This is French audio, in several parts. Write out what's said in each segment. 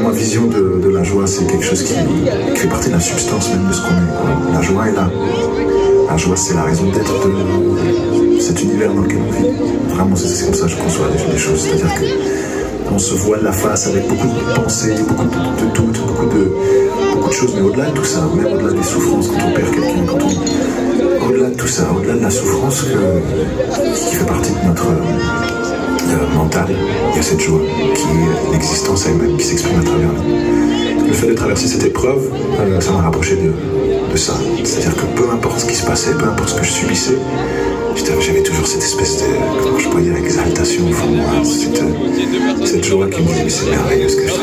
Ma vision de la joie, c'est quelque chose qui fait partie de la substance même de ce qu'on est. La joie est là. La joie, c'est la raison d'être de cet univers dans lequel on vit. Vraiment, c'est comme ça que je conçois les choses. C'est-à-dire qu'on se voile la face avec beaucoup de pensées, beaucoup de doutes, beaucoup de choses. Mais au-delà de tout ça, même au-delà des souffrances, quand on perd quelqu'un, au-delà de tout ça, au-delà de la souffrance qui fait partie de notre mental, il y a cette joie qui est l'existence elle-même, qui s'exprime à travers nous. Le fait de traverser cette épreuve, ça m'a rapproché de ça. C'est-à-dire que peu importe ce qui se passait, peu importe ce que je subissais, j'avais toujours cette espèce de, comment je pourrais dire, exaltation au fond de moi, cette joie qui me disait, mais c'est merveilleux ce que je fais.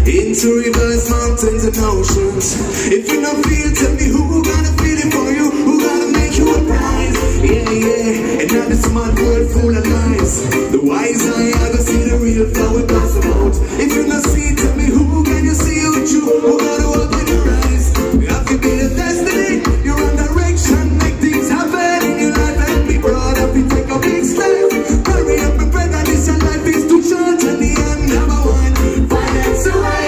Into rivers, mountains and oceans. If you don't feel, tell me who gonna feel it for you, who gonna make you a prize. Yeah, yeah, and now the smart world full of lies. The wise eye, I go see the real flower blossom out. If you not see, tell me who can you see you true, who gonna walk with your eyes. You have to be the destiny, you're on direction, make things happen in your life. Let me proud of you, take a big step. Hurry up and pray that this your life is too short, and the end number one. Finance away.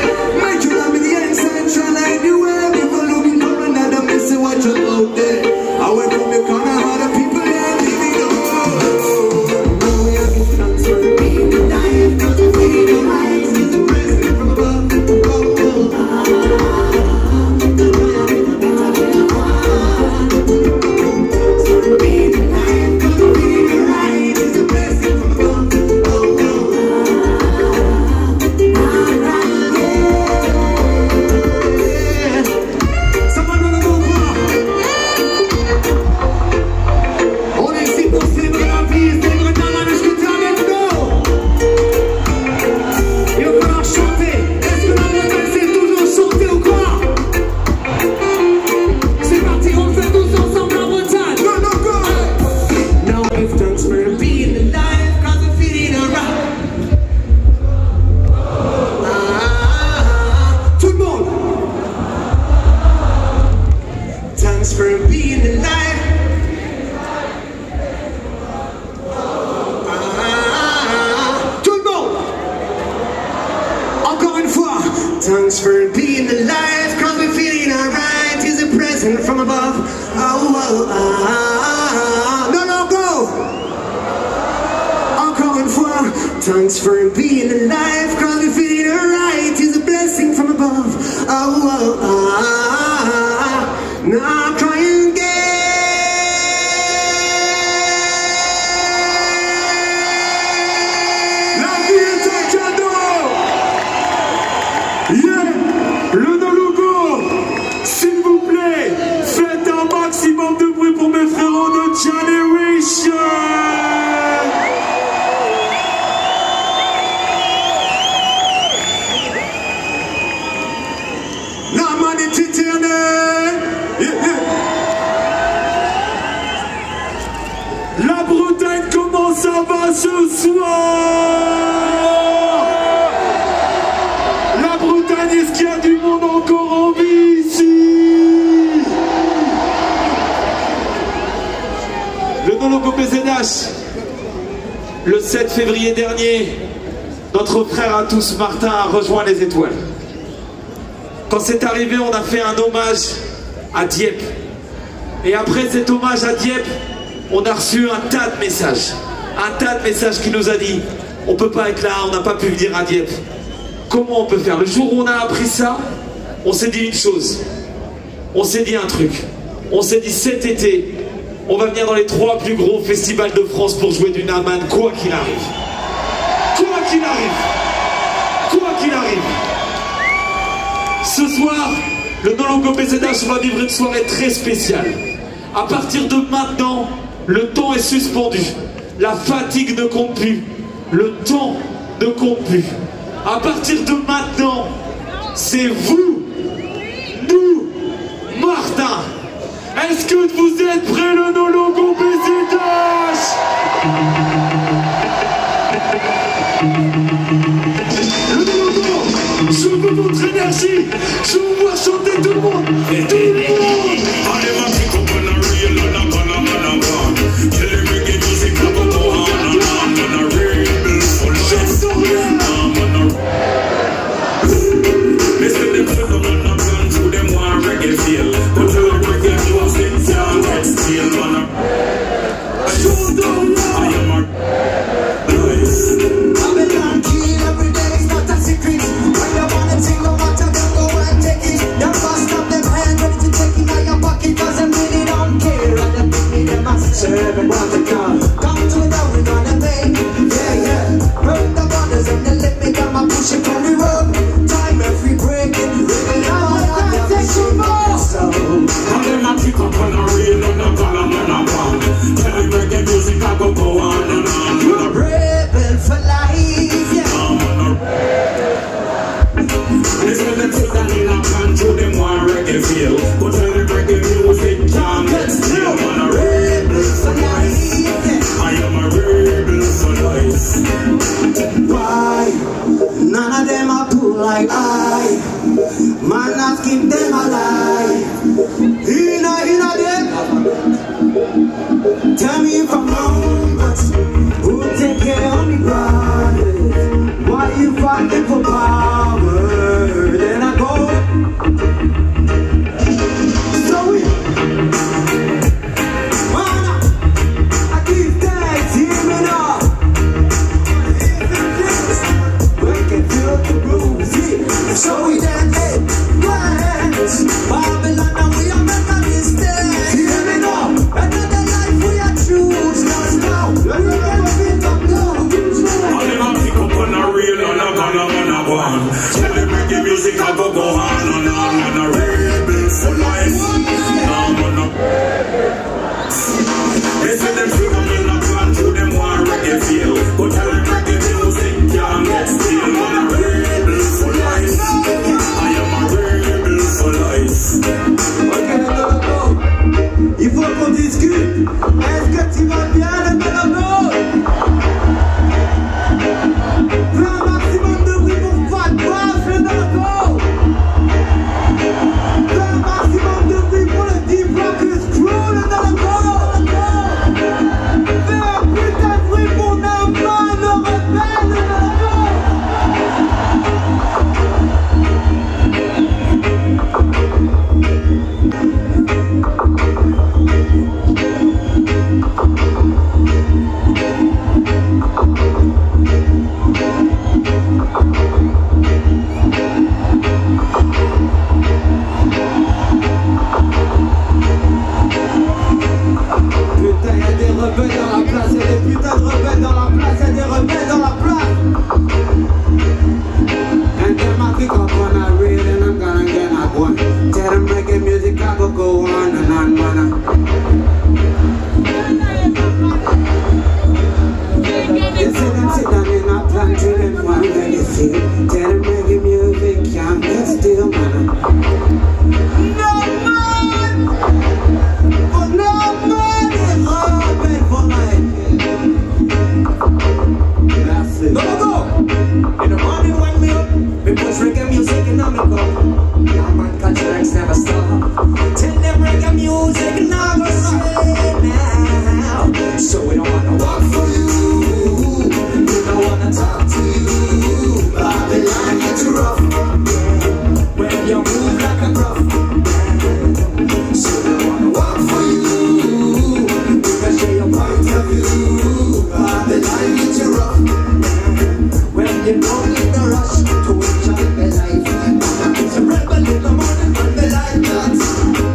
Watch out there. I went from the corner, how the people there leave me alone. Now we have to transfer me, die, not to be Thanks for being alive, cause we're feeling alright. Here's a present from above. Oh, oh, oh. No, no, go! Encore une fois. Thanks for being alive, cause we're feeling alright. Here's a blessing from above. Oh, oh, oh. Now I'm trying again. La vie est un cadeau. Yeah, le no-logo, s'il vous plaît, faites un maximum de bruit pour mes frérots de Generation. La main est éternelle. Yeah, yeah. La Bretagne, comment ça va ce soir? La Bretagne, est-ce qu'il y a du monde encore en vie ici? Le no-logo PZH, le 7 février dernier, notre frère à tous, Martin, a rejoint les étoiles. Quand c'est arrivé, on a fait un hommage à Dieppe. Et après cet hommage à Dieppe, on a reçu un tas de messages. Un tas de messages qui nous a dit, on peut pas être là, on n'a pas pu venir à Dieppe. Comment on peut faire? Le jour où on a appris ça, on s'est dit une chose. On s'est dit un truc. On s'est dit cet été, on va venir dans les 3 plus gros festivals de France pour jouer du Naman, quoi qu'il arrive. Quoi qu'il arrive. Quoi qu'il arrive. Ce soir, le no-logo PZH va vivre une soirée très spéciale. À partir de maintenant, le temps est suspendu. La fatigue ne compte plus. Le temps ne compte plus. À partir de maintenant, c'est vous, nous, Martin. Est-ce que vous êtes prêts, le no-logo PZH? Le no-logo, je veux votre énergie. Je vous vois chanter tout le monde. Tout le monde. Fais un maximum de bruit pour Fat Boss, le no-logo. morning when me up, me push reggae music in my cup. Yeah, man, culture X never stop. Tell them reggae music never stop now. So we don't wanna walk for you, we don't wanna talk to you. Babylon gets rough, when you move like a gruff. So we don't wanna walk for you, because share your point of view. Babylon gets rough, when you don't need the rush to enjoy the life. It's a rebel in the morning when they like that.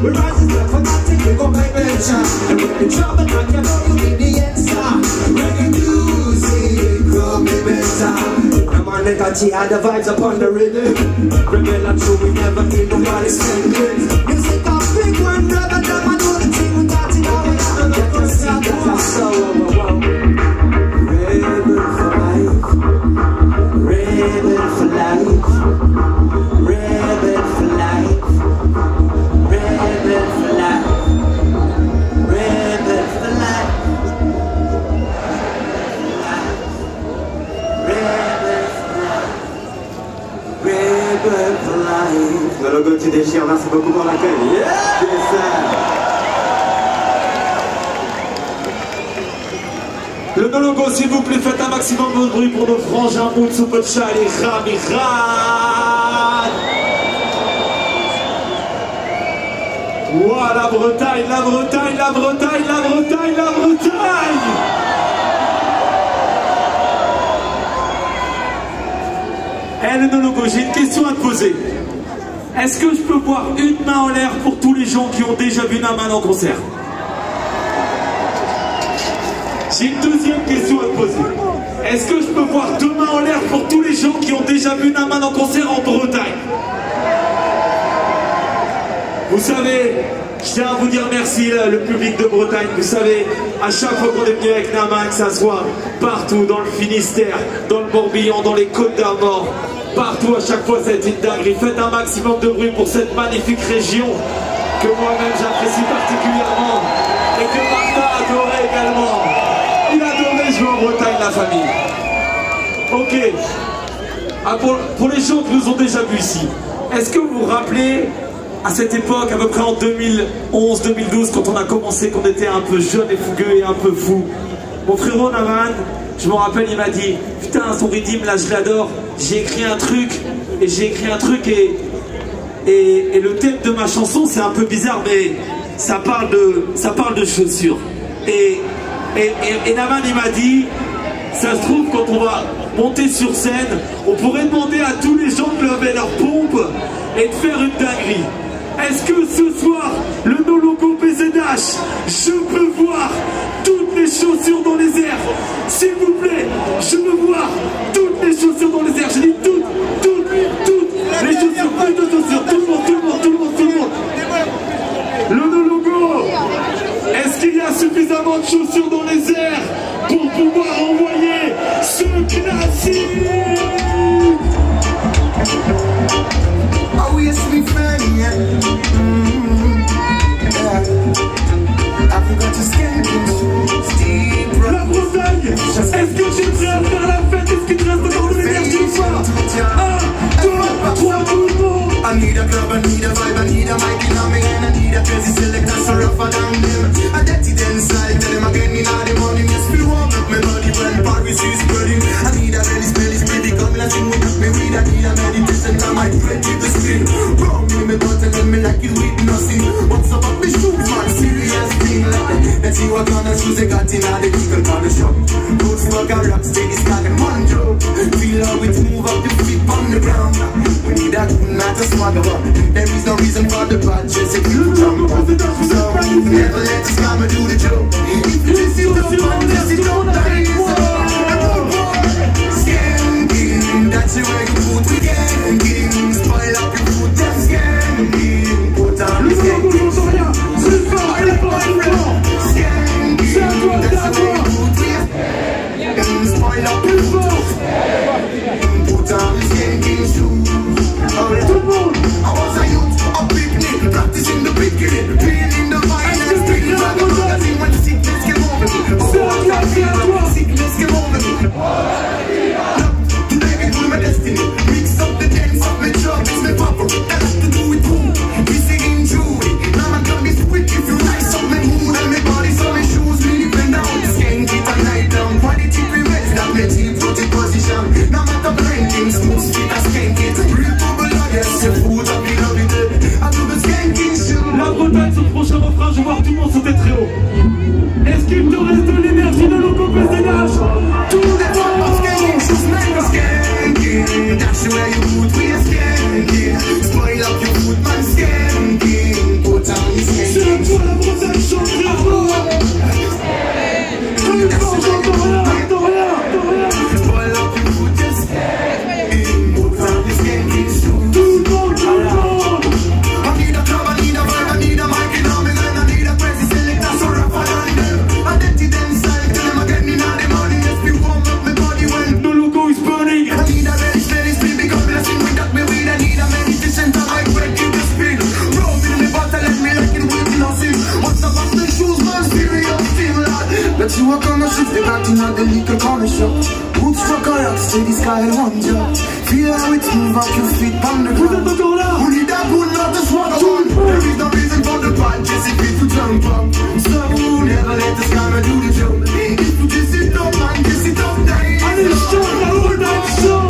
We rise is not for nothing, we go by venture. And when you trouble, man, you know you need the answer. Reggae music, grow me better. I'm on the catchy, had the vibes upon the rhythm. Rebel and true, we never feel nobody spending. Music a big one, rebel, them I know the thing we got it all. And I can see that I'm so overwhelmed. Rebel for life, rebel for life, rebel for life, rebel for life, rebel for life, rebel for life. Le logo tu déchires, merci beaucoup pour l'accueil. Yes, Le logo, s'il vous plaît, faites un maximum de bruit pour nos frangins Moutsou Pocha et Rami Khan. Ouah, la Bretagne, la Bretagne, la Bretagne, la Bretagne, la Bretagne. Eh, le logo, j'ai une question à te poser. Est-ce que je peux voir une main en l'air pour tous les gens qui ont déjà vu Naman en concert? J'ai une deuxième question à te poser. Est-ce que je peux voir deux mains en l'air pour tous les gens qui ont déjà vu Naman en concert en Bretagne? Vous savez, je tiens à vous dire merci, le public de Bretagne. Vous savez, à chaque fois qu'on est venu avec Naman, que ça soit partout, dans le Finistère, dans le Morbihan, dans les Côtes d'Armor, partout, à chaque fois, c'est une dinguerie. Faites un maximum de bruit pour cette magnifique région que moi-même j'apprécie particulièrement et que Martin adorait également. Il adorait jouer en Bretagne, la famille. Ok. Ah, pour les gens qui nous ont déjà vus ici, est-ce que vous vous rappelez, à cette époque, à peu près en 2011-2012, quand on a commencé, qu'on était un peu jeune et fougueux et un peu fou, mon frérot Naman, je me rappelle, il m'a dit « Putain, son rythme, là, je l'adore. J'ai écrit un truc, et le thème de ma chanson, c'est un peu bizarre, mais ça parle de chaussures. » Et Naman, il m'a dit, ça se trouve, quand on va monter sur scène, on pourrait demander à tous les gens de lever leur pompe et de faire une dinguerie. Est-ce que ce soir, le No Logo PZH, je peux voir toutes les chaussures dans les airs? S'il vous plaît, je veux voir toutes les chaussures dans les airs. Je dis toutes les chaussures, toutes les chaussures, tout le monde. Le No Logo, est-ce qu'il y a suffisamment de chaussures dans les airs pour pouvoir envoyer ce classique? Oh yes, we friend, yeah. I forgot to skate La Bretagne, est-ce que tu es prêt à faire la fête? Est-ce que tu restes dans l'énergie ou pas? 1, 2, 3, tout le monde. I need a club, I need a vibe, I need a mic in me, and I need a crazy selector so rougher than them. I dirty then side, tell them again in all the morning, just feel warm up my body when Paris is burning. I need a really smelly spirit, come and sing with me weed. I need a meditation, I might pray to the screen. Wrong me, me button, and me like it with nothing. What's up with me shoes, man, serious thing like that. Let's see what kind of shoes they got in all the legal kind of shop. Don't smoke a rock, steady start and one joke. Feel how it move up the feet on the ground. We need a good night to swagger up. There is no reason for the bad chase if you jump up. So never let the scammer do the joke. If you see the fun, this is don't die. Skanking, that's the way you put it. Skanking, spoil up your food. Just skanking, put on the skanking. Skanking, that's the way you put it. Spoil up your food. Put on the skanking shoes. I was a youth, a picnic, practicing the beginning, playing in the violence, taking back the magazine when sickness came over me. Oh, I feel when sickness came over me. Today we do my destiny. it's move out your feet on the Vous ground. êtes encore là? Who need that bull, not the swagger one? There is no reason for the bad Jesse feet to jump up. So never let the scammer do the job. If you just sit up and just sit up there. Allez, je chante la roule dans le show.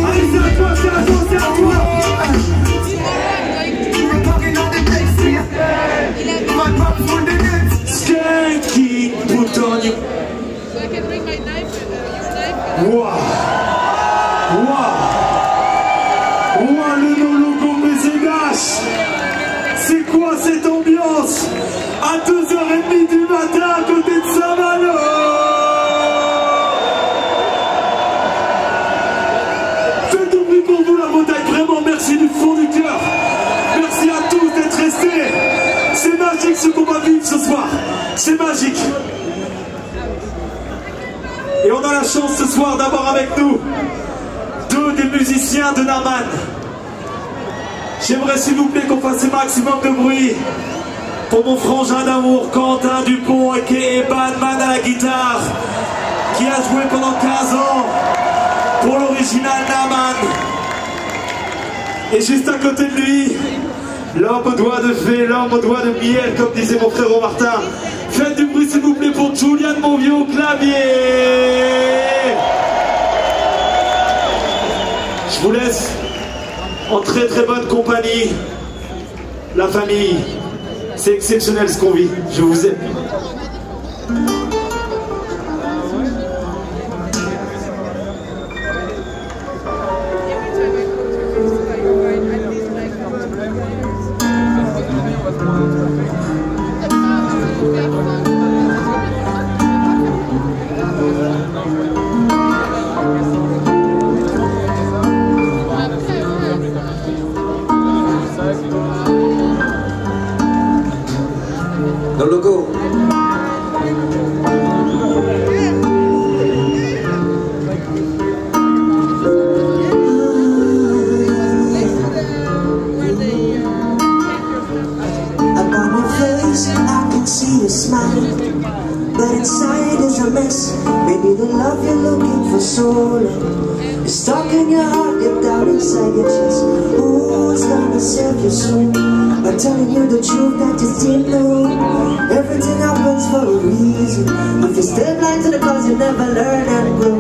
Allez, c'est à toi, c'est à toi, c'est à toi. Skanky, put on you. So I can bring my knife and your knife. Wow. Wow. Wow, le logo PCH. C'est quoi cette ambiance à 2h30 du matin à côté de Saint-Malo? Faites du bruit pour vous la Bretagne, vraiment merci du fond du cœur. Merci à tous d'être restés. C'est magique ce qu'on va vivre ce soir. C'est magique. Et on a la chance ce soir d'avoir avec nous deux des musiciens de Naman. J'aimerais s'il vous plaît qu'on fasse un maximum de bruit pour mon frangin d'amour Quentin Dupont et qui est Batman à la guitare, qui a joué pendant 15 ans pour l'original Naman. Et juste à côté de lui, l'homme aux doigts de fée, l'homme aux doigts de miel, comme disait mon frère Martin. Faites du bruit s'il vous plaît pour Julian Monvieux au clavier. Je vous laisse en très très bonne compagnie. La famille, c'est exceptionnel ce qu'on vit. Je vous aime. Le logo. Upon your face, I can see a smile, but inside is a mess. Maybe the love you're looking for so long is stuck in your heart, deep down inside your chest. Who's gonna save your soul by telling you the truth that you still know? Everything happens for a reason. If you stay blind to the cause, you never learn and grow.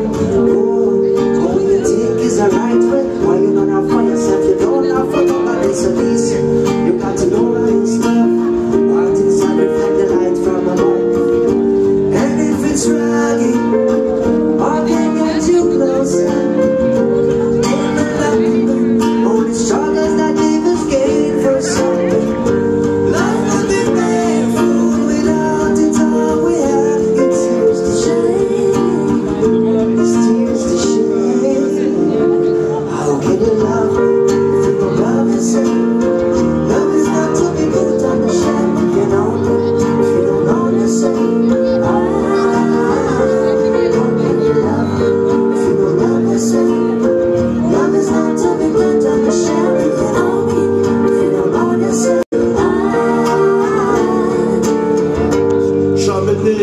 What you think is the right way? Why you gonna find yourself? You don't have for nobody, so listen. You got to know how you stuff. What is that reflect the light from above? And if it's ragging, I can get you closer. In the light, only struggles that leave us gain for something. Life would be painful without it all we have. It's tears to shame. It's tears to shame. How can you love me if you don't love yourself? Love is not to be put on the shelf. You know me if you don't know yourself. How can you love me if you don't love yourself? Love is not to be put on the shelf. You know me if you don't know yourself. Jamais né,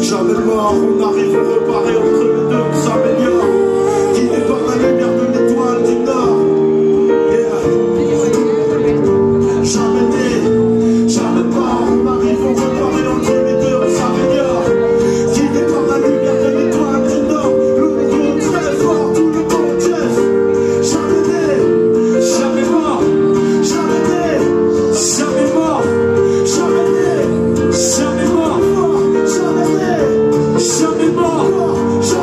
jamais mort, on arrive à reparer entre les deux, on s'améliore. Guidé par la lumière de l'étoile du Nord. Yeah. Jamais né, jamais mort, on arrive à reparer entre les deux, on s'améliore. Guidé par la lumière de l'étoile du Nord. Le gros très fort, tout le bon Jeff. Jamais né, jamais mort, jamais né, jamais mort, jamais né, jamais mort. Jamais mort, jamais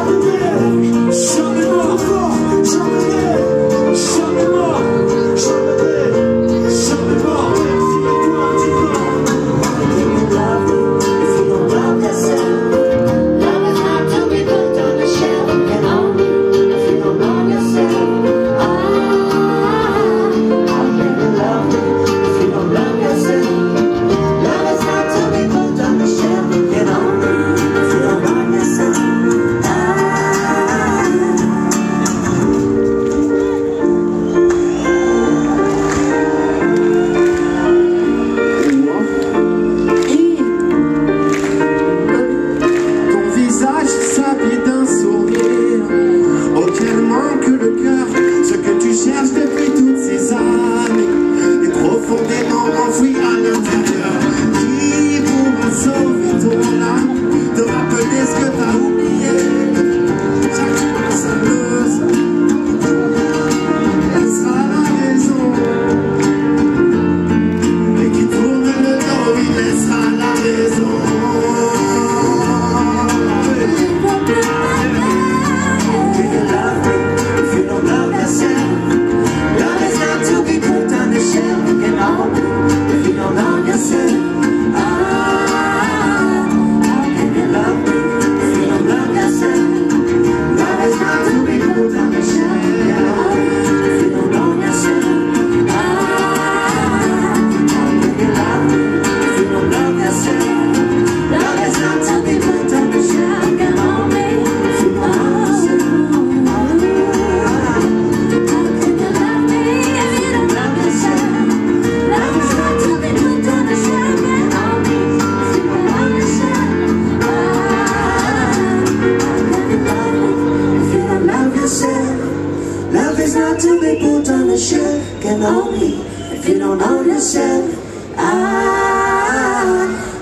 if you don't know yourself?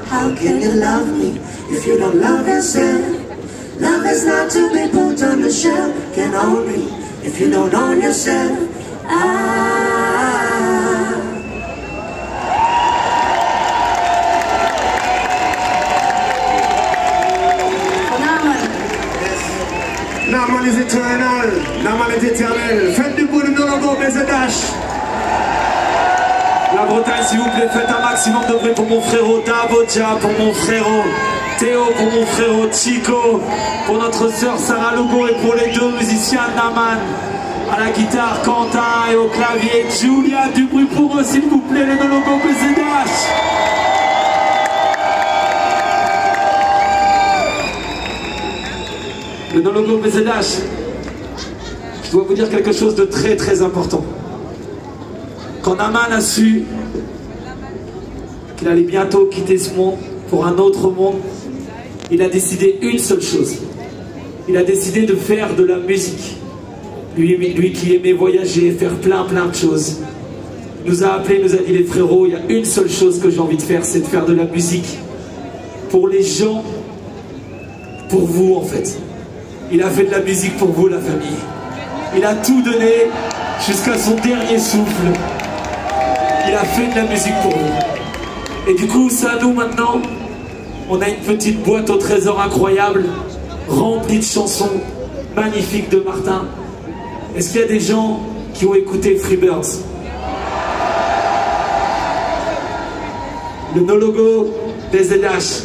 How can you love me if you don't love yourself? Love is not to be put on the shelf, can only if you don't own yourself. Naman is eternal, Naman est éternel. Faites du bruit de Nologo, BZH. La Bretagne, s'il vous plaît, faites un maximum de bruit pour mon frérot Dabodja, pour mon frérot Théo, pour mon frérot Chico, pour notre sœur Sarah Logo et pour les deux musiciens Naman, à la guitare Quentin et au clavier Julia. Du bruit pour eux, s'il vous plaît, les Nologo BZH. Le Nologo BZH, je dois vous dire quelque chose de très très important. Quand Naman a su qu'il allait bientôt quitter ce monde pour un autre monde, il a décidé une seule chose. Il a décidé de faire de la musique. Lui qui aimait voyager, faire plein de choses. Il nous a appelés, nous a dit: les frérots, il y a une seule chose que j'ai envie de faire, c'est de faire de la musique pour les gens, pour vous en fait. Il a fait de la musique pour vous, la famille. Il a tout donné jusqu'à son dernier souffle. Il a fait de la musique pour vous. Et du coup, ça, nous, maintenant, on a une petite boîte au trésor incroyable, remplie de chansons magnifiques de Martin. Est-ce qu'il y a des gens qui ont écouté Freebirds? Le Nologo BZH.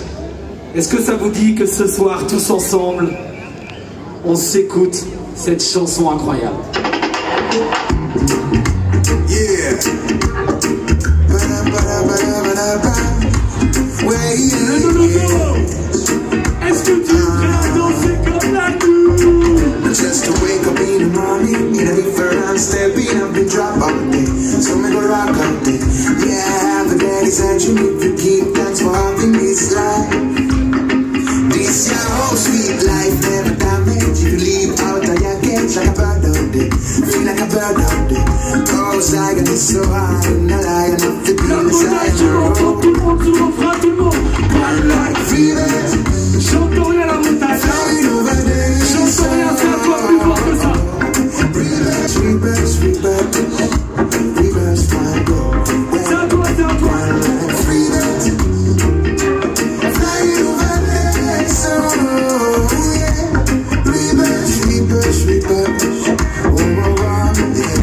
Est-ce que ça vous dit que ce soir, tous ensemble, on s'écoute cette chanson incroyable? Yeah. Le Nologo, est-ce que tu es prêt à danser comme la nuit? Just to wake up in the morning, in a different step, in a big drop out there. So me go rock out there. Yeah, the daddy's engine, if you keep thanks for having this life. This your whole sweet life, never damage. If you leave out of your cage like a bird out there, feel like a bird out there. Oh, Zion is so high, and a lion of the La beat Bretagne, je l'entends, tout le monde, tout le monde, fera tout le monde. One like feelings, Chantons rien la Bretagne. flying over there. Chantons rien, c'est à toi plus fort que ça. Reverse, reverse, reverse, reverse, my God. C'est à toi, c'est à toi. Freedom, flying over there, so yeah. Reverse, reverse, reverse, oh, yeah.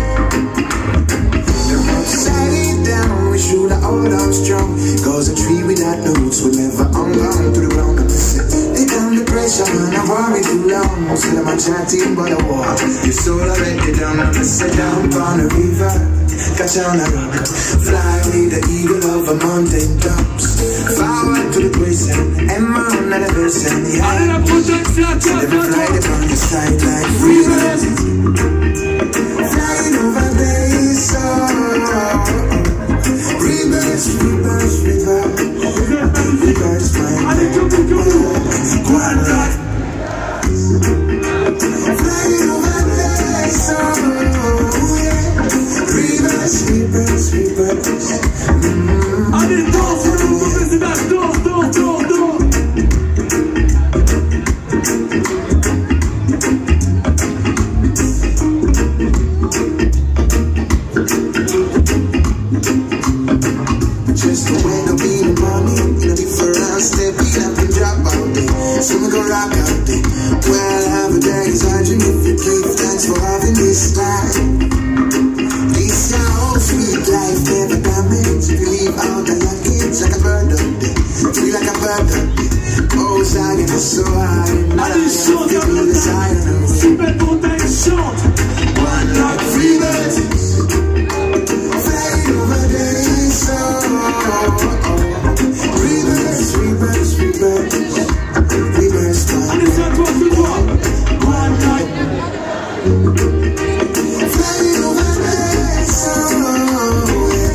Them upside it down, we should have hold on strong. Cause a tree without no roots will never unbound to the ground. They down the pressure, man, I worry too long. Still I'm chatting but I walk. Your soul already down, I'm upside down on the river. Catch on a rock, fly with the eagle over mountain tops. Forward to the prison, and man at the person. Allez, la Bretagne, c'est à toi, Never c'est à fly toi. them on the side like freedom. Flying over there, so reverse, reverse, reverse, reverse, my Allez, Kyogo. one life. Flying over there, so yeah. Reverse, reverse, reverse. Allez, danse, le Nologo BZH, danse, danse, danse, danse. Just to wake up in the morning, in a different step, in a big drop out there. So we go rock out there. Well, have a day, sergeant, if you give thanks for having this life. This your whole sweet life, never damage. If you leave out of your kids like a bird out there. Feel like a bird out there. Oh, Zion is so high. Allez, chante la Bretagne. Si belle Bretagne, chante. One like freedom. Flying over there, so reverse, reverse, reverse, reverse, Allez, c'est à toi, c'est toi. one night. Flying over there, so yeah.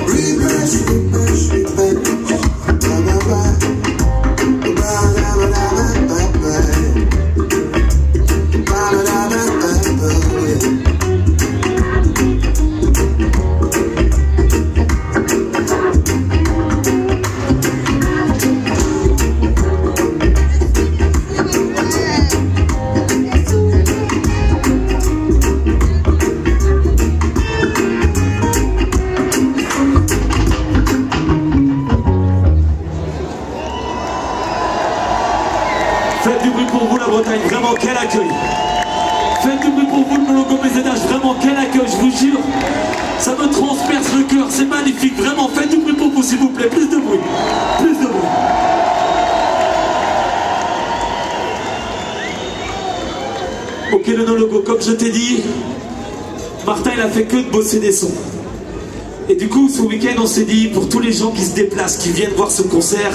Reverse, reverse, reverse, ba ba ba, ba ba ba ba ba. Faites du bruit pour vous la Bretagne, vraiment quel accueil. Faites du bruit pour vous le logo BZH, vraiment quel accueil, je vous jure. Ça me transperce le cœur, c'est magnifique, vraiment faites du bruit pour vous s'il vous plaît, plus de bruit, plus de bruit. Ok le no logo, comme je t'ai dit, Martin il a fait que de bosser des sons. Et du coup ce week-end on s'est dit, pour tous les gens qui se déplacent, qui viennent voir ce concert,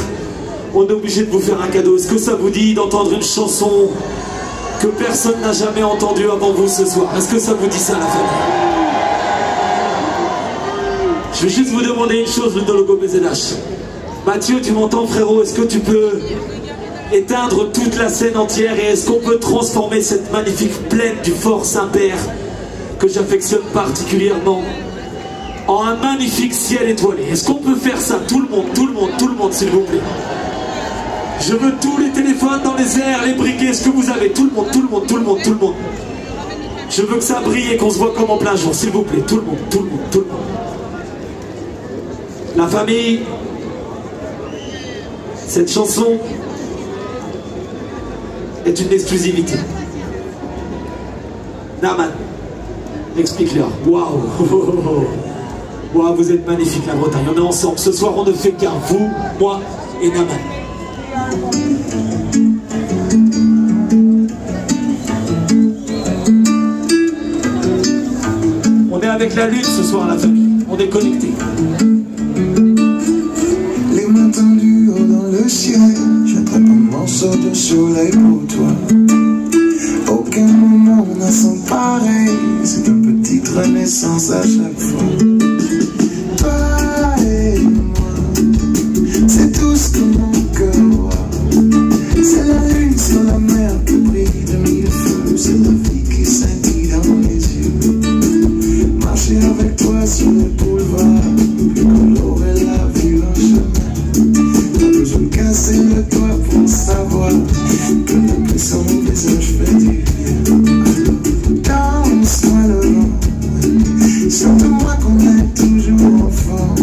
on est obligé de vous faire un cadeau. Est-ce que ça vous dit d'entendre une chanson que personne n'a jamais entendue avant vous ce soir? Est-ce que ça vous dit ça la famille? Je vais juste vous demander une chose, le no logo BZH. Mathieu, tu m'entends frérot? Est-ce que tu peux éteindre toute la scène entière et est-ce qu'on peut transformer cette magnifique plaine du Fort Saint-Père que j'affectionne particulièrement en un magnifique ciel étoilé? Est-ce qu'on peut faire ça? Tout le monde, tout le monde, tout le monde s'il vous plaît. Je veux tous les téléphones dans les airs, les briquets, ce que vous avez, tout le monde, tout le monde, tout le monde, tout le monde. Je veux que ça brille et qu'on se voit comme en plein jour, s'il vous plaît, tout le monde, tout le monde, tout le monde. La famille, cette chanson est une exclusivité. Naman, explique-leur. Waouh, waouh, vous êtes magnifique la Bretagne. On est ensemble. Ce soir, on ne fait qu'un. Vous, moi et Naman. On est avec la lune ce soir, la famille. On est connectés. Les mains tendues haut dans le ciel, j'attrape un morceau de soleil pour toi. Aucun moment n'a son pareil, c'est une petite renaissance à chaque fois. Toi et moi, c'est tout ce que mon cœur voit. C'est la lune sur la mer qui brille de mille feux, c'est la vie qui scintille dans les yeux. Marcher avec toi sur le boulevard, colorer la ville en chemin. Pas besoin de casser le toit pour savoir que le plus son visage fait du bien. Danse-moi le vent, sens-moi qu'on est toujours enfant.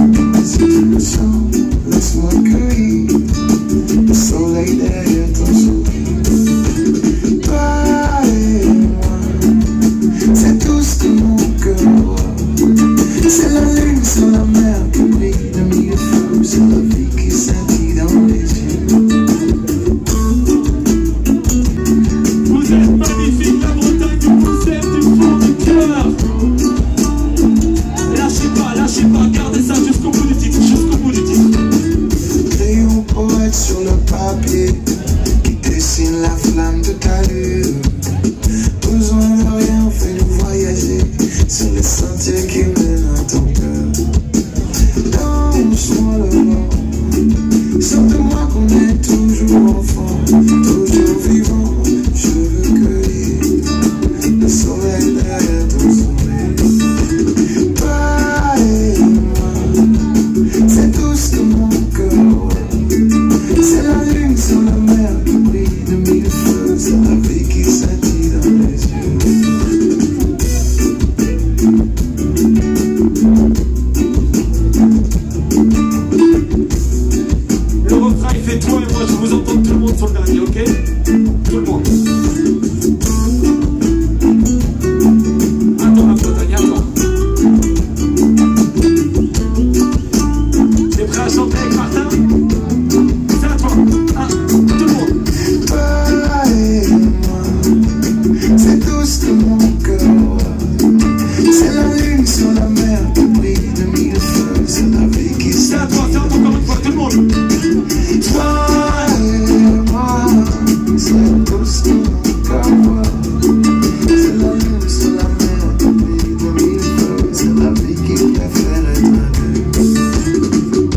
Si tu le sens, laisse-moi cueillir le soleil derrière ton sourire. Toi et moi, c'est tout ce que mon cœur voit. C'est la lune sur la mer qui brille de mille feux, c'est la vie qui scintille dans les yeux. Vous êtes magnifique la Bretagne, vous êtes du fond du cœur. Lâchez pas, gardez ça jusqu'au bout du titre, jusqu'au bout du titre. Crayon poète sur le papier qui dessine la flamme de ta lune. Besoin de rien, fais-nous voyager sur les sentiers qui mènent à ton cœur. Danse-moi le vent, sens-moi qu'on est toujours enfant, toujours vivant. Je veux cueillir le soleil derrière ton sourire. Toi et moi, c'est tout ce que mon cœur voit. C'est la lune sur la mer qui brille de mille feux, c'est la vie qui scintille dans les yeux. Le refrain il fait toi et moi, je vous entends tout le monde sur le dernier, ok? Tout le monde. Attends la Bretagne, attends. T'es prêt à chanter avec Martin? C'est à toi. Ah, tout le monde. Toi et moi, c'est tout ce que mon cœur voit. C'est la lune sur la mer qui brille de mille feux, c'est la vie qui C'est à toi, c'est encore une fois, tout le monde. Toi et moi, c'est tout ce que mon cœur voit. C'est la lune sur la mer qui brille de mille feux, c'est la vie qui préfère être à deux.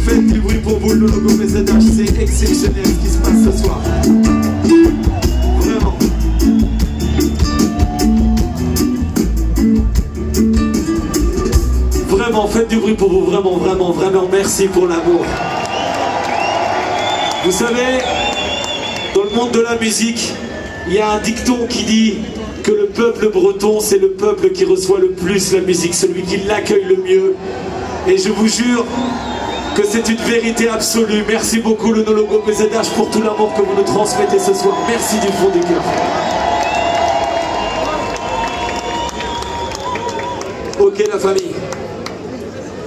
Faites du bruit pour vous, le logo BZH, c'est exceptionnel ce qui se passe ce soir. Vraiment. Vraiment, faites du bruit pour vous, vraiment, vraiment, vraiment, merci pour l'amour. Vous savez, dans le monde de la musique, il y a un dicton qui dit que le peuple breton, c'est le peuple qui reçoit le plus la musique, celui qui l'accueille le mieux. Et je vous jure, que c'est une vérité absolue. Merci beaucoup le No Logo PZH pour tout l'amour que vous nous transmettez ce soir. Merci du fond du cœur. Ok la famille.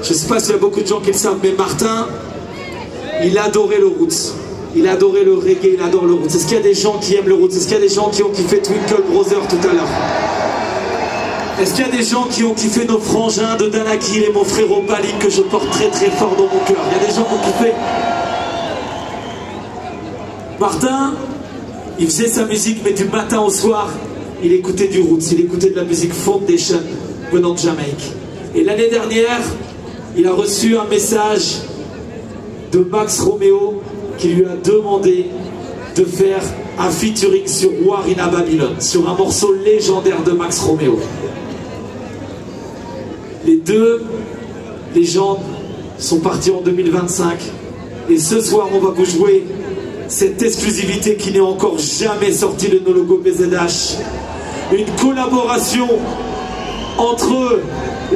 Je ne sais pas s'il y a beaucoup de gens qui le savent, mais Martin, il adorait le roots. Il adorait le reggae, il adore le roots. Est-ce qu'il y a des gens qui aiment le roots? Est-ce qu'il y a des gens qui ont kiffé Twinkle Brother tout à l'heure? Est-ce qu'il y a des gens qui ont kiffé nos frangins de Danakil et mon frérot Bali que je porte très très fort dans mon cœur? Il y a des gens qui ont kiffé. Martin, il faisait sa musique, mais du matin au soir, il écoutait du roots, il écoutait de la musique Foundation venant de Jamaïque. Et l'année dernière, il a reçu un message de Max Romeo qui lui a demandé de faire un featuring sur War in a Babylon, sur un morceau légendaire de Max Romeo. Les deux légendes sont parties en 2025 et ce soir on va vous jouer cette exclusivité qui n'est encore jamais sortie de No Logo PZH. Une collaboration entre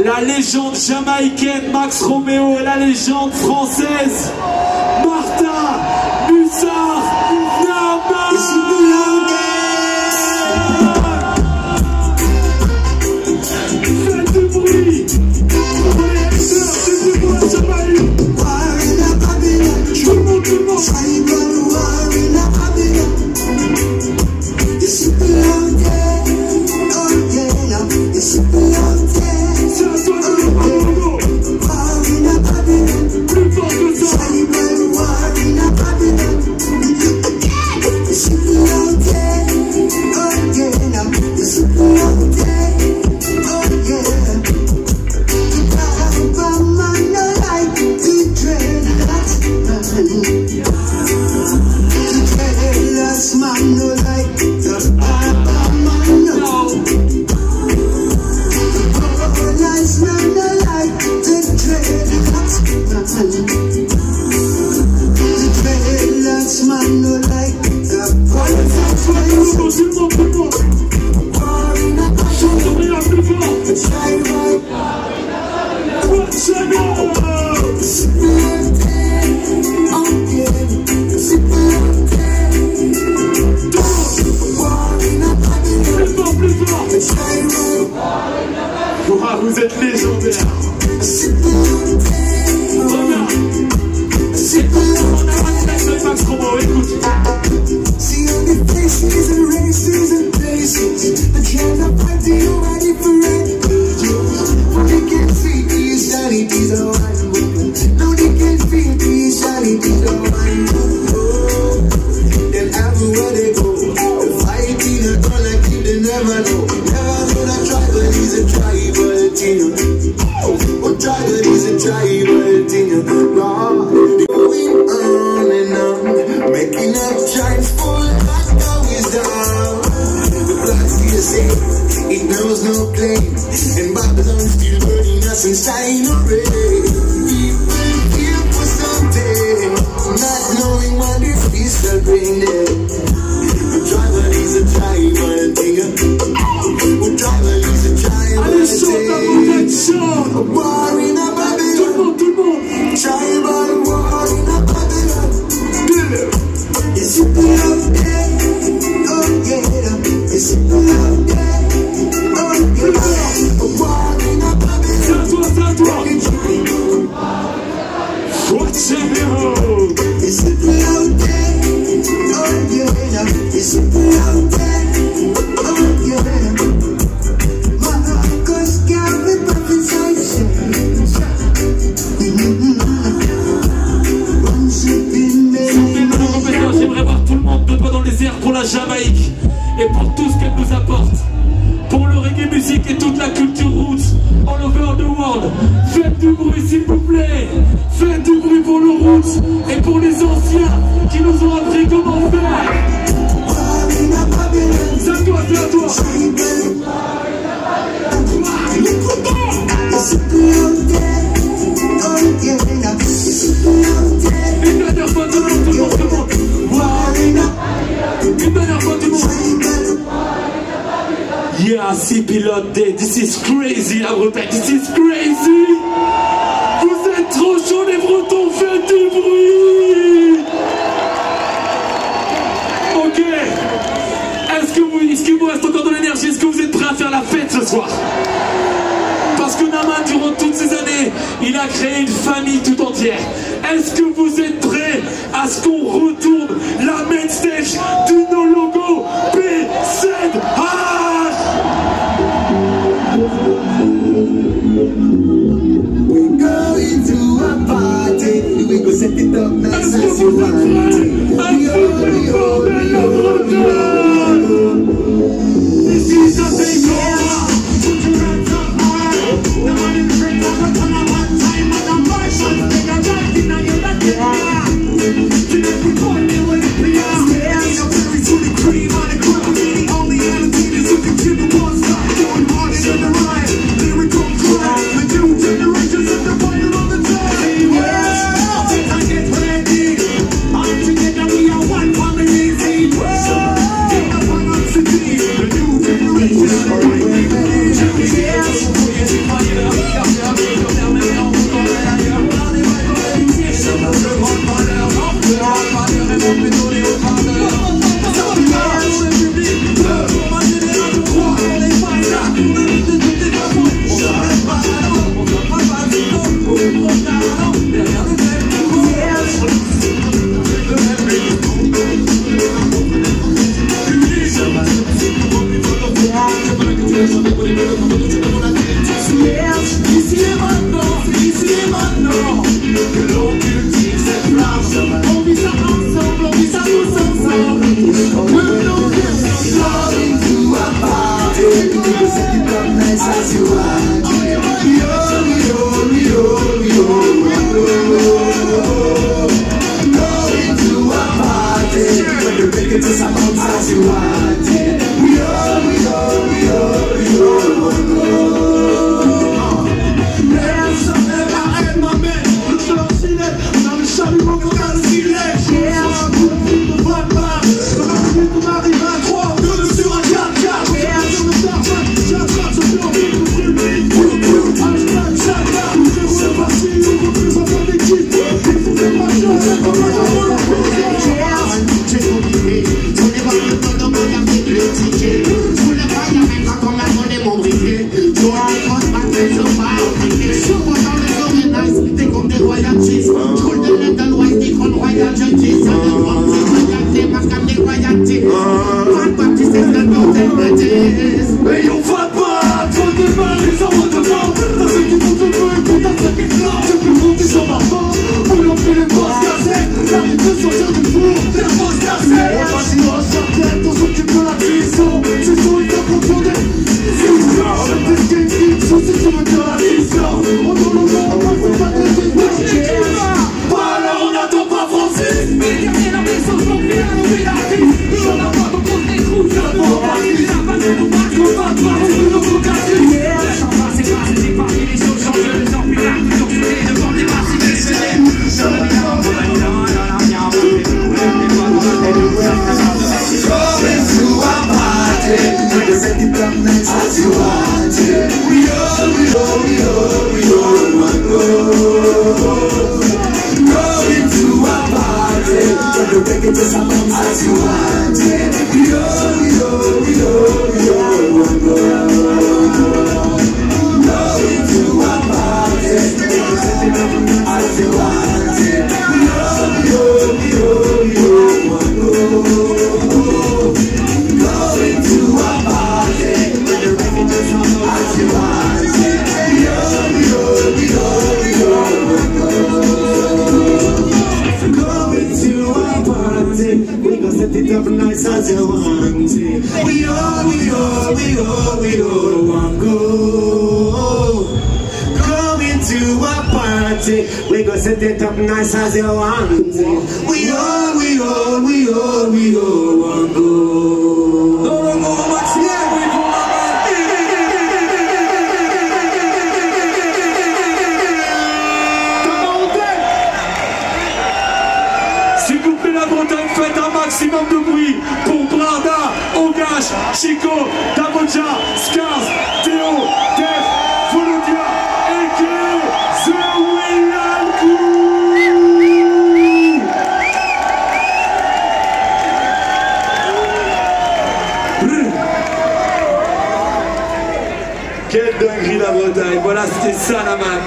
la légende jamaïcaine Max Romeo et la légende française Martin Bussard Nama. Faites du bruit. Vous êtes légendaire. Regarde. C'est comme on a raté avec Max Romeo, écoute. See all the faces and races and places, the trends are plenty already different. They can see these realities are one movement. Now they can feel these realities are one movement. Then everywhere they go, the fighting are gonna keep they never know. Never know that tribal is a tribal thing. Oh, tribal is a tribal thing. Lord, going on and on, making up giants full of wisdom. The blood still safe, it knows no claim, and Babylon still burning us inside no rain. People feel for something, not knowing what this peace will bring them. Tribal is a tribal thing. Tribal is a tribal thing. A war in a Babylon. Tribal war in a Babylon. Is it out there? Oh yeah. Is it out there? Oh yeah. A war in a Babylon. What's in the road? Is it out there? Oh yeah. Is it out there? Oh yeah. Marcus Garvey prophesied. J'aimerais voir tout le monde de doigts dans les airs pour la Jamaïque et pour tout ce qu'elle nous apporte, pour le reggae music et toute la culture roots all over the world. Faites du bruit s'il vous plaît, faites du bruit pour le roots et pour les anciens qui nous ont appris comment faire. C'est à toi, c'est à toi. Une dernière fois tout le monde, tout le monde, tout le monde. Une dernière fois tout le monde. Yeah, C-Pilote Day, this is crazy la Bretagne, this is crazy. Vous êtes trop chaud les Bretons, faites du bruit. Ok. Est-ce qu'il vous reste encore de l'énergie? Est-ce que vous êtes prêts à faire la fête ce soir? Parce que Naman, durant toutes ces années, il a créé une famille tout entière. Est-ce que vous êtes prêts à ce qu'on retourne la main stage de nos logos PZH? We're going to a party. We go set it up nice as you want it. This is a big one. Put your hands up high. The money brings up a ton of one time and a marshal. Take a ride in a year that you have. Tonight we party with the piano. Ain't no berries to the cream on the ground. The only attitude is you can give it one stop. Going harder than the ride. Lyrical cry. The new generations of the fire on the top. I get ready. I'm together, we are one family. Get up on our city. The new generation. We go set it up nice as you want it. We all want go. S'il vous plaît la Bretagne, faites un maximum de bruit pour Brada, Ogash, Chico, Damoja, Scars, Théo, Def, Volodia, et The William dinguerie la Bretagne. Voilà, c'était ça Naman.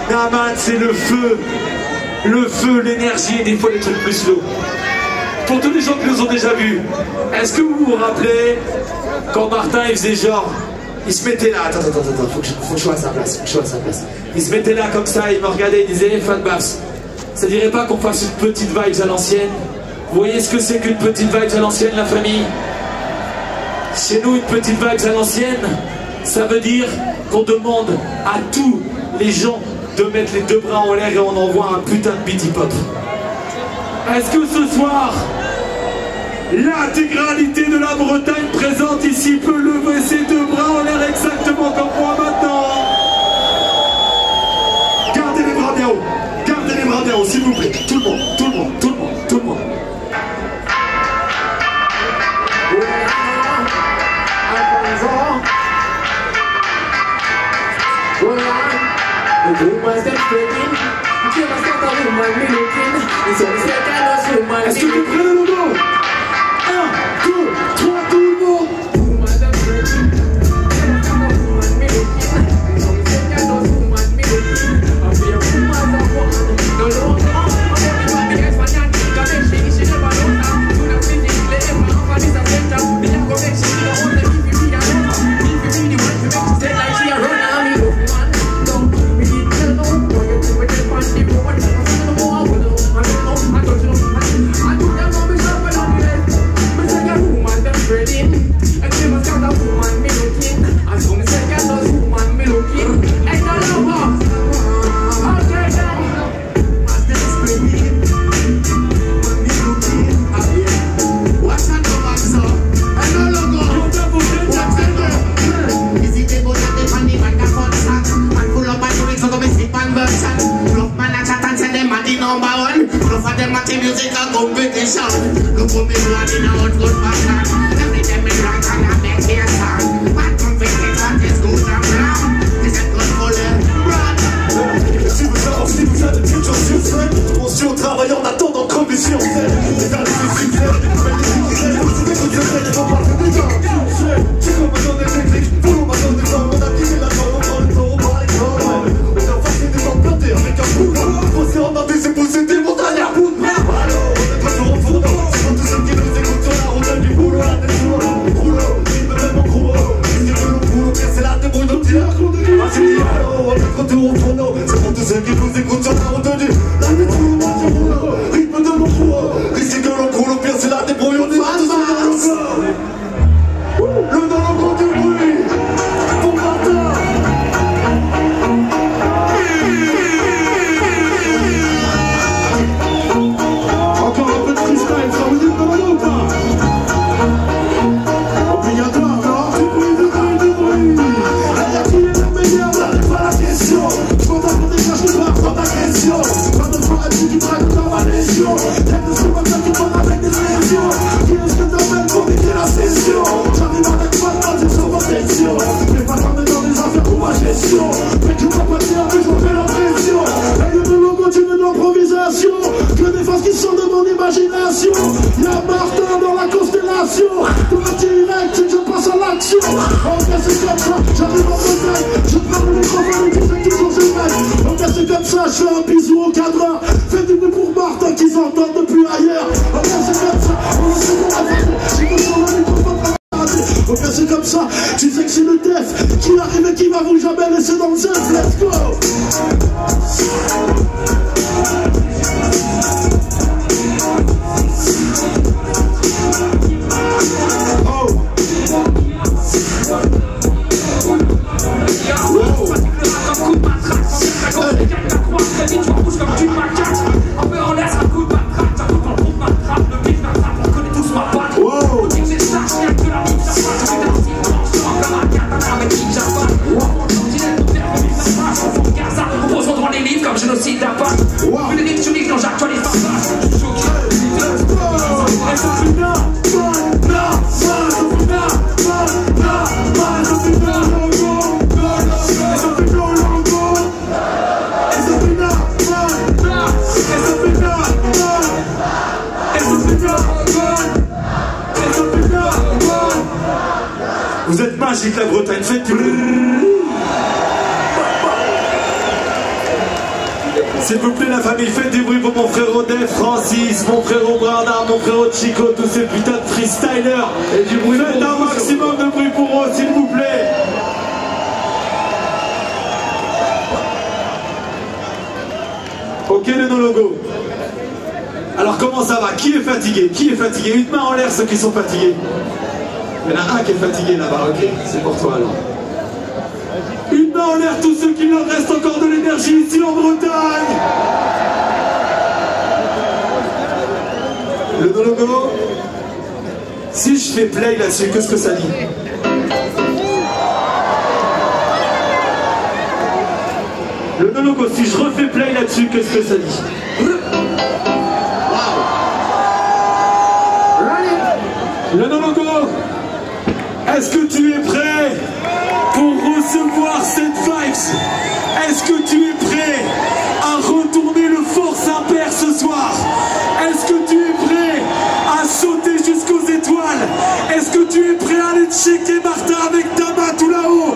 Naman, c'est le feu, l'énergie et des fois les trucs plus slow. Pour tous les gens qui nous ont déjà vus, est-ce que vous vous rappelez quand Martin il faisait genre, il se mettait là, attends, faut que je sois à sa place, Il se mettait là comme ça, il me regardait, il disait, Fat Babs, ça dirait pas qu'on fasse une petite vibes à l'ancienne? Vous voyez ce que c'est qu'une petite vibes à l'ancienne, la famille? Chez nous, une petite vibes à l'ancienne, ça veut dire qu'on demande à tous les gens de mettre les deux bras en l'air et on envoie un putain de beat hip-hop. Est-ce que ce soir, l'intégralité de la Bretagne présente ici peut lever ses deux bras en l'air exactement comme moi maintenant? Gardez les bras bien haut, s'il vous plaît. Tout le monde. Est-ce que vous prenez le logo? 1, 2, 3, tout le monde. Vous êtes magique la Bretagne, faites du bruit. S'il vous plaît la famille, faites du bruit pour mon frérot Dave Francis, mon frérot Bernard, mon frérot Chico, tous ces putains de freestylers. Et du bruit, faites un maximum de bruit pour eux, s'il vous plaît. Ok le no-logo. Alors comment ça va? Qui est fatigué? Qui est fatigué? Une main en l'air ceux qui sont fatigués. Il y en a un qui est fatigué là-bas, ok? C'est pour toi alors. Une main en l'air tous ceux qui leur restent encore de l'énergie ici en Bretagne. Le no-logo. Si je fais play là-dessus, qu'est-ce que ça dit? Le no-logo, si je refais play là-dessus, qu'est-ce que ça dit? Le no-logo, est-ce que tu es prêt pour recevoir cette vibes? Est-ce que tu es prêt à retourner le force impair ce soir? Est-ce que tu es prêt à sauter jusqu'aux étoiles? Est-ce que tu es prêt à aller checker Martin avec ta main tout là-haut?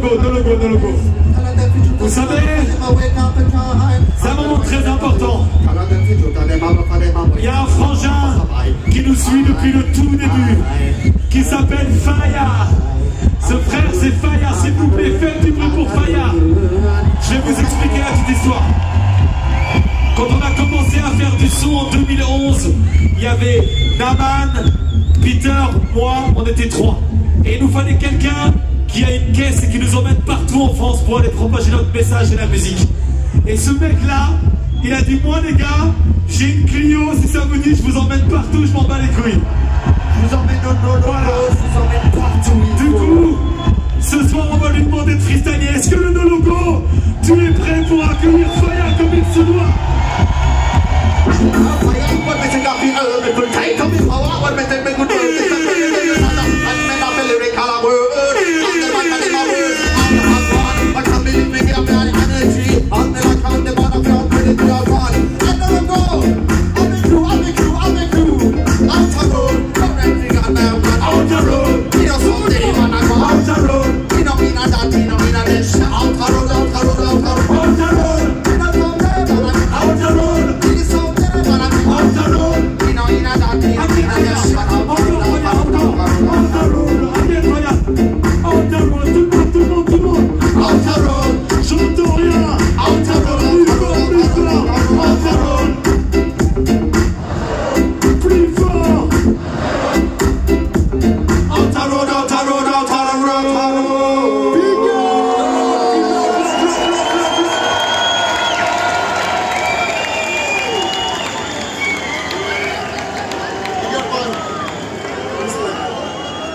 logo. Vous savez, c'est un moment très important. Il y a un frangin qui nous suit depuis le tout début, qui s'appelle Faya. Ce frère, c'est Faya. S'il vous plaît, faites du bruit pour Faya. Je vais vous expliquer la petite histoire. Quand on a commencé à faire du son en 2011, il y avait Naman, Peter, moi, on était 3. Et il nous fallait quelqu'un qui a une caisse et qui nous emmène partout en France pour aller propager notre message et la musique. Et ce mec-là, il a dit, moi les gars, j'ai une Clio, si ça vous dit, je vous emmène partout, je m'en bats les couilles. Je vous emmène dans nos logos, je vous emmène partout. Du coup, ce soir, on va lui demander de freestyler. Est-ce que le No-Logo, tu es prêt pour accueillir Faya comme il se doit?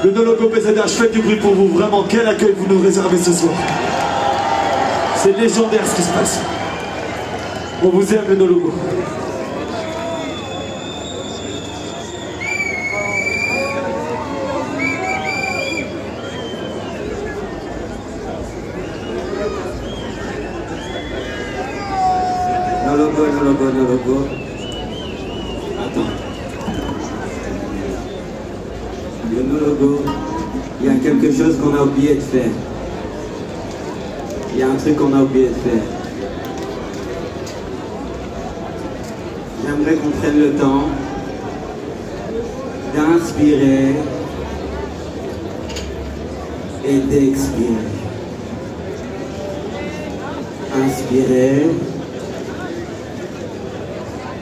Le No-Logo PZH, faites du bruit pour vous, vraiment, quel accueil vous nous réservez ce soir. C'est légendaire ce qui se passe. On vous aime le No-Logo. No-Logo. Attends. Le No-Logo, il y a quelque chose qu'on a oublié de faire. Il y a un truc qu'on a oublié de faire. J'aimerais qu'on prenne le temps d'inspirer et d'expirer. Inspirer,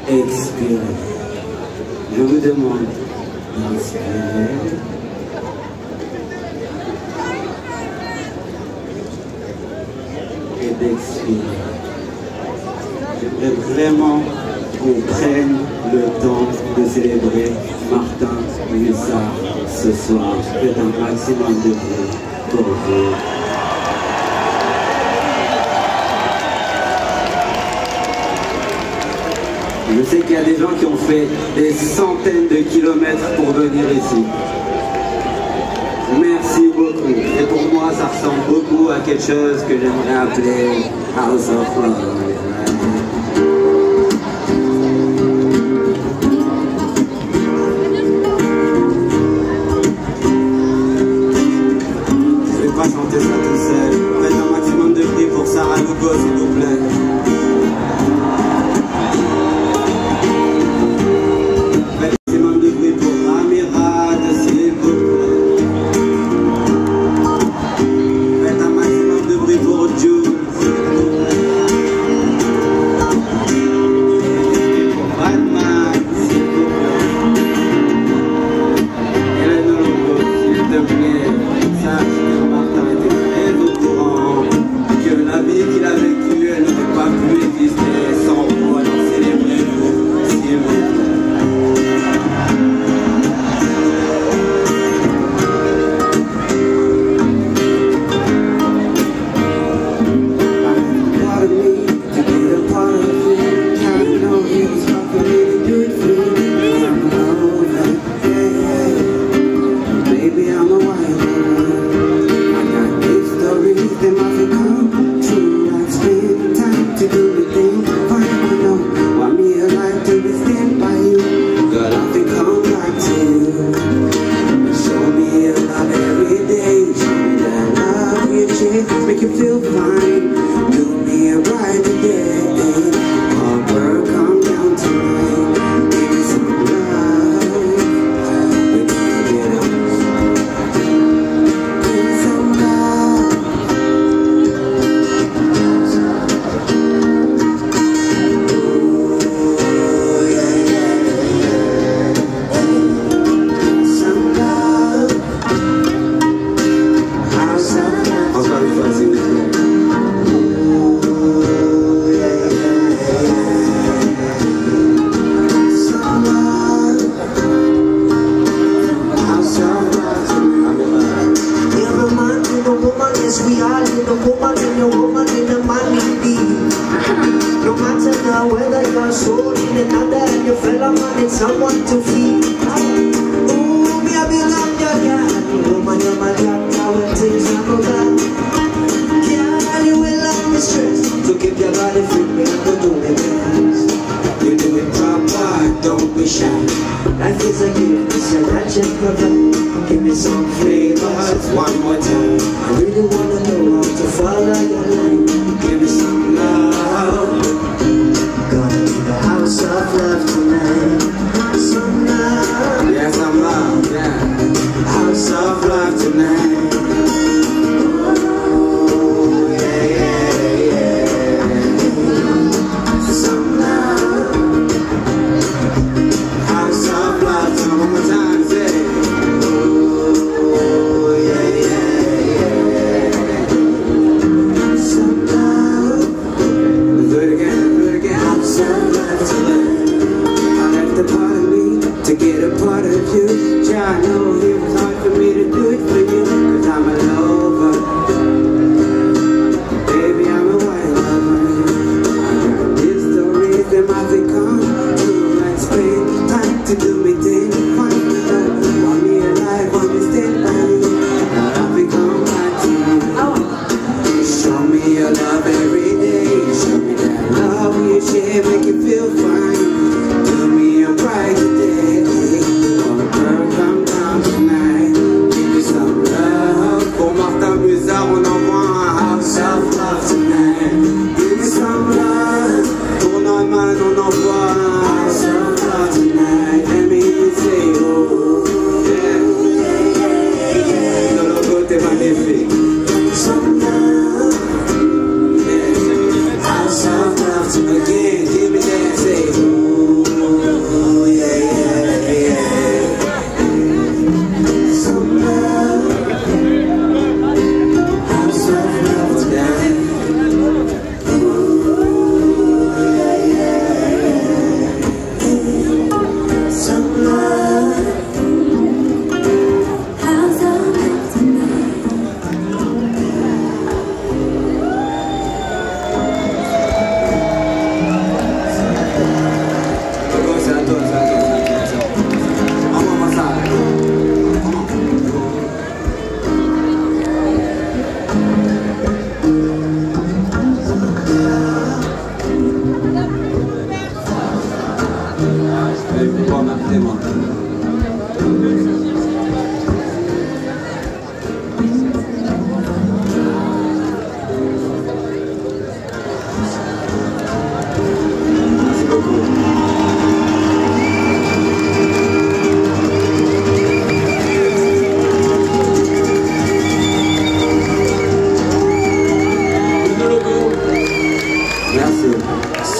expirer. Je vous demande d'inspirer et d'expirer. J'aimerais vraiment qu'on prenne le temps de célébrer Martin Hussard ce soir. Faites un maximum de bruit pour vous. Je sais qu'il y a des gens qui ont fait des centaines de kilomètres pour venir ici. Merci beaucoup. Et pour moi, ça ressemble beaucoup à quelque chose que j'aimerais appeler House of Love. Je vais pas chanter ça tout seul. Faites un maximum de bruit pour Sarah Lugo, s'il vous plaît. Martin était très au courant que la vie qu'il a vécue, elle n'était make you feel fine. Do me a ride today. Oh, girl, come down tonight. Give me some love. We can forget us. Give me some love. Ooh, yeah, yeah, yeah. Some love. House of love. I'm sorry if I sing this way. We all need a woman and a woman in a man indeed. No matter now whether you're soul in another and you fell a man in someone to feed. Ooh, me a big up your girl. Woman, you're my job now when things are go bad. Girl, you will have me stress to keep your body fit, me and to do me best. You do it proper, don't be shy. Life is a gift, it's a ratchet brother. Give me some flavors one more time. I really wanna know how to follow your line. Give me some love. Gonna be the house of love tonight. Some love. Yeah, some love, yeah. House of love tonight. Oh, yeah, yeah, yeah. Some love. House of love, so one more time, say. I know it was hard for me to do it for you, 'cause I'm a lover. Baby, I'm a white lover. I got these stories that might become true and spend time to do me things fine. Want me alive, want me still alive. Now I've become right to you. Show me your love every day. Show me that love you share, make you feel fine. Do me a bright today. On envoie un house of love tonight. Give me some love. Pour Neumann, on envoie un house of love tonight. Let me say oh, yeah. Le logo t'es magnifique. Some love. Yeah. House of love tonight. Again, give me that, say oh, yeah, yeah, yeah. Some love.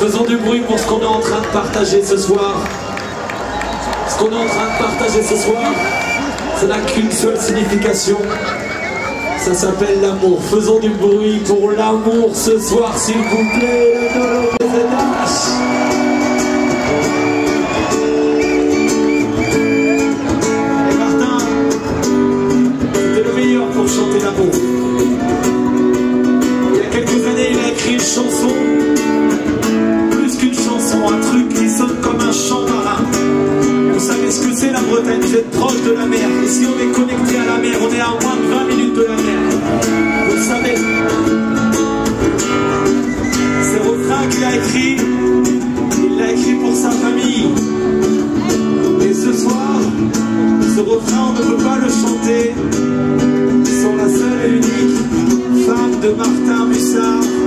Faisons du bruit pour ce qu'on est en train de partager ce soir. Ce qu'on est en train de partager ce soir, ça n'a qu'une seule signification. Ça s'appelle l'amour. Faisons du bruit pour l'amour ce soir, s'il vous plaît. Et Martin, c'était le meilleur pour chanter l'amour. Il y a quelques années, il a écrit une chanson. Un truc qui sonne comme un chant marin. Vous savez ce que c'est la Bretagne, vous êtes proche de la mer. Et si on est connecté à la mer, on est à moins de 20 minutes de la mer. Vous le savez. Ces refrains qu'il a écrit, il l'a écrit pour sa famille. Et ce soir, ce refrain, on ne peut pas le chanter sans la seule et unique Martin Mussard.